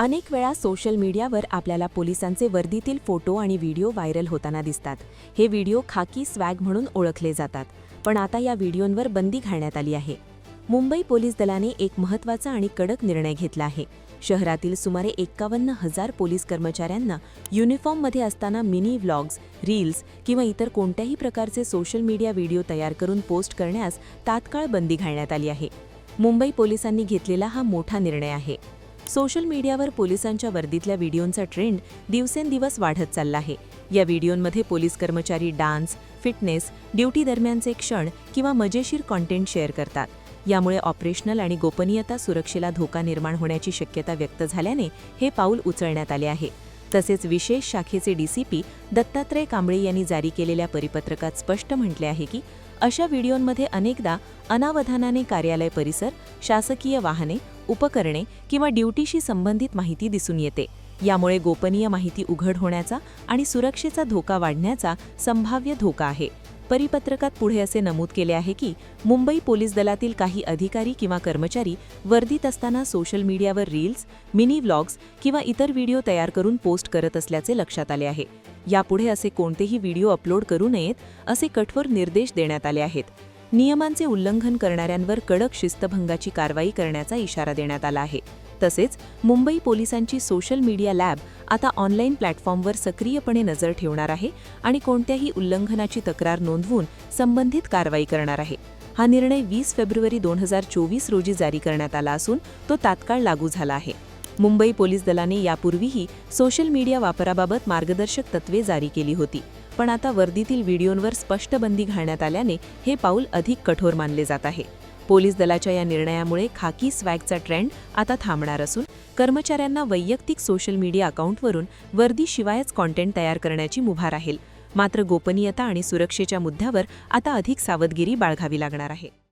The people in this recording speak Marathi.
अनेक वेळा सोशल मीडियावर आपल्याला पोलिसांचे वर्दीतील फोटो आणि व्हिडिओ व्हायरल होताना दिसतात। हे व्हिडिओ खाकी स्वॅग म्हणून ओळखले जातात, पण आता या व्हिडिओंवर बंदी घालण्यात आली आहे। मुंबई पोलीस दलाने एक महत्त्वाचा आणि कडक निर्णय घेतला आहे। शहरातील सुमारे 51,000 पोलीस कर्मचाऱ्यांना युनिफॉर्ममध्ये असताना मिनी व्लॉग्स, रील्स किंवा इतर कोणत्याही प्रकारचे सोशल मीडिया व्हिडिओ तयार करून पोस्ट करण्यास तात्काळ बंदी घालण्यात आली आहे। मुंबई पोलिसांनी घेतलेला हा मोठा निर्णय आहे। सोशल मीडियावर पोलिसांच्या वर्दीतल्या व्हिडिओंचा ट्रेंड दिवसेंदिवस वाढत चालला आहे। या व्हिडिओंमध्ये पोलीस कर्मचारी डान्स, फिटनेस, ड्युटी दरम्यानचे क्षण किंवा मजेशीर कंटेंट शेअर करतात। यामुळे ऑपरेशनल आणि गोपनीयता सुरक्षेला धोका निर्माण होण्याची शक्यता व्यक्त झाल्याने हे पाऊल उचलण्यात आले आहे। तसेच विशेष शाखेचे डीसीपी दत्तात्रय कांबळे यांनी जारी केलेल्या परिपत्रकात स्पष्ट म्हटले आहे की अशा व्हिडिओंमध्ये अनेकदा अनावधानाने कार्यालय परिसर, शासकीय वाहने, उपकरणे किंवा ड्युटीशी संबंधित माहिती दिसून येते। यामुळे गोपनीय माहिती उघड होण्याचा आणि सुरक्षेचा धोका वाढण्याचा संभाव्य धोका आहे। परिपत्रकात पुढे असे नमूद केले आहे की मुंबई पोलीस दलातील काही अधिकारी किंवा कर्मचारी वर्दीत असताना सोशल मीडियावर रील्स, मिनी व्लॉग्स किंवा इतर व्हिडिओ तयार करून पोस्ट करत असल्याचे लक्षात आले आहे। यापुढे असे कोणतेही व्हिडिओ अपलोड करू नयेत असे कठोर निर्देश देण्यात आले आहेत। नियमांचे उल्लंघन करणाऱ्यांवर कडक शिस्तभंगाची कारवाई करण्याचा इशारा देण्यात आला आहे। तसेच मुंबई पोलिसांची सोशल मीडिया लॅब आता ऑनलाईन प्लॅटफॉर्मवर सक्रियपणे नजर ठेवणार आहे आणि कोणत्याही उल्लंघनाची तक्रार नोंदवून संबंधित कारवाई करणार आहे। हा निर्णय 20 फेब्रुवारी 2024 रोजी जारी करण्यात आला असून तो तात्काळ लागू झाला आहे। मुंबई पोलीस दलाने यापूर्वीही सोशल मीडिया वापराबाबत मार्गदर्शक तत्त्वे जारी केली होती, पण आता वर्दीतील व्हिडिओंवर स्पष्ट बंदी घालण्यात आल्याने हे पाऊल अधिक कठोर मानले जात आहे। पोलीस दलाच्या या निर्णयामुळे खाकी स्वॅगचा ट्रेंड आता थांबणार असून कर्मचाऱ्यांना वैयक्तिक सोशल मीडिया अकाउंटवरून वर्दीशिवायच कंटेंट तयार करण्याची मुभा राहील। मात्र गोपनीयता आणि सुरक्षेच्या मुद्द्यावर आता अधिक सावधगिरी बाळगावी लागणार आहे।